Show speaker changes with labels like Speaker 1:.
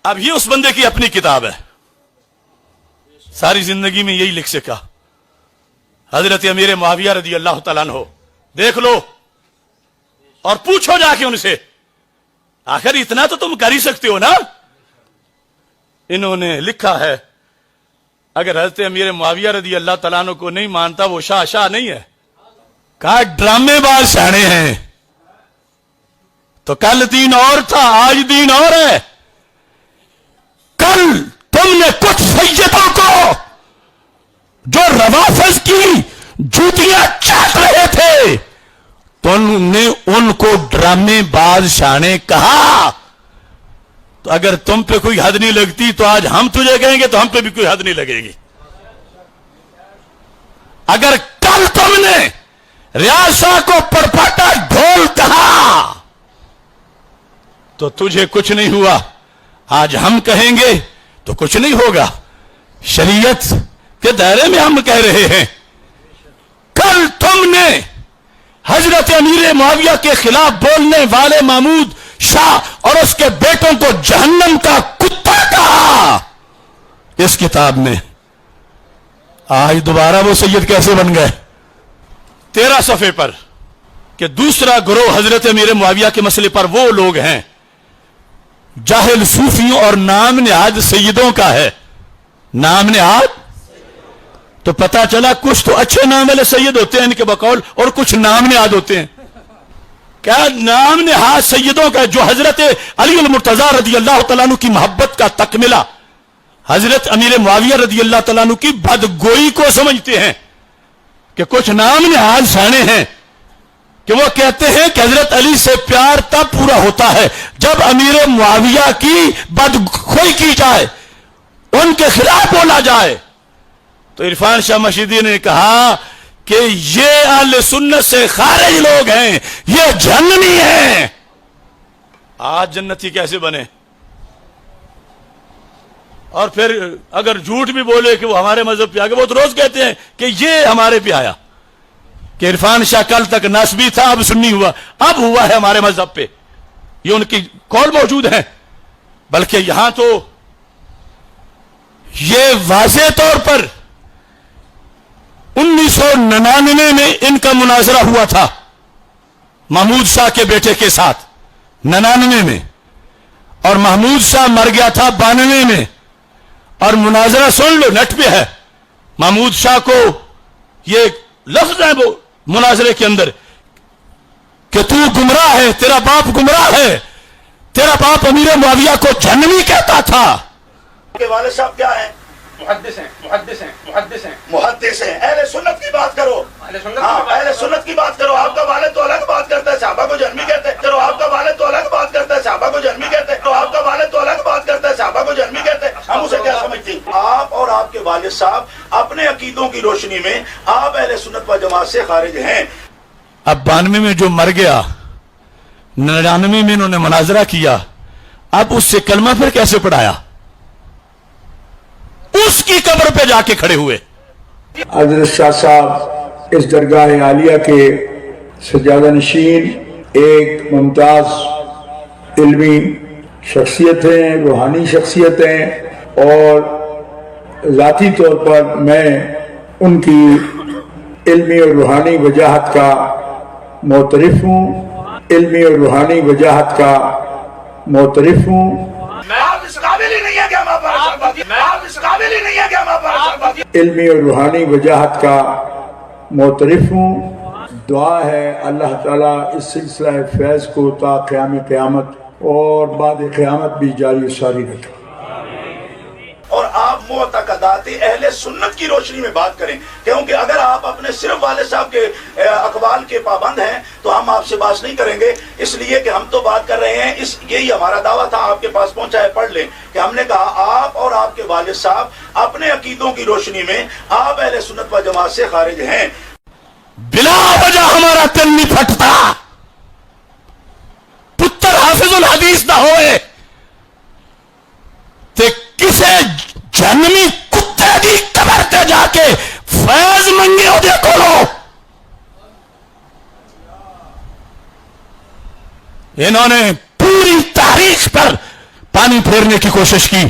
Speaker 1: अब ये उस बंदे की अपनी किताब है, सारी जिंदगी में यही लिख सका। हजरत अमीर मुआविया रजी अल्लाह तआला अन्हु, देख लो और पूछो जाके उनसे, आखिर इतना तो तुम कर ही सकते हो ना। इन्होंने लिखा है, अगर हजरत अमीर मुआविया रजी अल्लाह तआला अन्हु को नहीं मानता वो शाह नहीं है। कहा ड्रामेबाज शाने हैं, तो कल दीन और था आज दीन और है। कल तुमने कुछ सैयदों को जो रवाफिज की जूतियां चाट रहे थे, तुमने उनको ड्रामेबाज शाने कहा। तो अगर तुम पे कोई हद नहीं लगती तो आज हम तुझे कहेंगे तो हम पे भी कोई हद नहीं लगेगी। अगर कल तुमने रियासा को परपाटा ढोल कहा तो तुझे कुछ नहीं हुआ, आज हम कहेंगे तो कुछ नहीं होगा। शरीयत के दायरे में हम कह रहे हैं। कल तुमने हजरत अमीर मुआविया के खिलाफ बोलने वाले महमूद शाह और उसके बेटों को जहन्नम का कुत्ता कहा इस किताब में। आज दोबारा वो सैयद कैसे बन गए? 13 सफ़े पर कि दूसरा ग्रोह हजरत अमीर मुआविया के मसले पर वो लोग हैं जाहिल सूफियों और नाम निहाद सैयदों का है। नाम निहाद तो पता चला कुछ तो अच्छे नाम वाले सैयद होते हैं इनके बकौल, और कुछ नाम निहाद होते हैं। क्या नाम निहाद सैयदों का जो हजरत अली अल मुर्तजा रजी अल्लाह तआला अन्हु की मोहब्बत का तकमिला, हजरत अमीर मुआविया रजी अल्लाह तआला अन्हु की बदगोई को समझते हैं कि कुछ नाम निहाद शाने हैं कि वो कहते हैं कि हजरत अली से प्यार तब पूरा होता है जब अमीर मुआविया की बदगोई की जाए, उनके खिलाफ बोला जाए। तो इरफान शाह मशीदी ने कहा कि ये अहले सुन्नत से खारिज लोग हैं, ये जन्नती हैं। आज जन्नती कैसे बने? और फिर अगर झूठ भी बोले कि वो हमारे मजहब पे आ गए, वो तो रोज कहते हैं कि ये हमारे पे आया, कि इरफान शाह कल तक नस्बी था अब सुन्नी हुआ, अब हुआ है हमारे मजहब पे। ये उनकी कौल मौजूद है। बल्कि यहां तो ये वाज़े तौर पर 1999 में इनका मुनाजरा हुआ था महमूद शाह के बेटे के साथ, 99 में, और महमूद शाह मर गया था 92 में। और मुनाजरा सुन लो, नेट पे है। महमूद शाह को ये लफ्ज है वो मुनाजरे के अंदर कि तू गुमराह है, तेरा बाप गुमराह है, तेरा बाप अमीर मुआविया को जहन्नमी कहता था।
Speaker 2: के वाले साहब क्या है?
Speaker 3: मुहद्दिस हैं, मुहद्दिस हैं, मुहद्दिस हैं,
Speaker 2: मुहद्दिस हैं। अहले सुन्नत की बात करो,
Speaker 3: अहले सुन्नत
Speaker 2: हाँ,
Speaker 3: की बात
Speaker 2: अहले सुन्नत की बात करो। आपका वाले तो अलग बात करता है, साहबा को जहन्नमी कहते हैं। चलो, आपका वाले तो अलग बात करता है, साहबा को जहन्नमी कहते हैं। तो आपका वाले तो अलग बात करता है, साहबा को जहन्नमी कहते हैं। हम उसे क्या समझते हैं? आप और आपके वालिद साहब अपने अकीदों की रोशनी में आप अहले सुन्नत व जमात से खारिज हैं।
Speaker 1: अब 92 में जो मर गया, 99 में इन्होंने मुनाजरा किया, अब उससे कलमा फिर कैसे पढ़ाया? उसकी कब्र पे जाके खड़े हुए।
Speaker 4: हजरत शाह साहब इस दरगाह आलिया के सजादा नशीन एक मुमताज इल्मी शख्सियत हैं, रूहानी शख्सियत हैं, और ज़ाती तौर पर मैं उनकी इल्मी और रूहानी वजाहत का मोतरिफ हूँ, इल्मी और रूहानी वजाहत का मोतरिफ हूँ।
Speaker 2: आप इस काबिल ही नहीं है कि हम आप इस काबिल ही नहीं है कि हम
Speaker 4: इल्मी और रूहानी वजाहत का मोतरिफ हूँ। दुआ है अल्लाह ताला इस सिलसिला फैज़ को ता क़याम क़यामत और बाद क़यामत भी जारी सारी रखे।
Speaker 2: और आप मुअतक़दात अहले सुन्नत की रोशनी में बात करें, क्योंकि अगर आप अपने सिर्फ वाले साहब के अक़वाल के पाबंद हैं तो हम आपसे बात नहीं करेंगे, इसलिए कि हम तो बात कर रहे हैं। यही हमारा दावा था, आपके पास पहुंचा है, पढ़ लें कि हमने कहा आप और आपके वालिद साहब अपने अकीदों की रोशनी में आप अहले सुन्नत व जमात से खारिज हैं।
Speaker 1: बिला वजह हमारा दिल नहीं फटता, पुत्र हाफिजुल हदीस ना होए ते किसे जन्मी कुत्ते दी कबर ते जाके फैज मंगे ओदे कोलो। इन्होंने पूरी तारीख पर पानी फेरने की कोशिश की।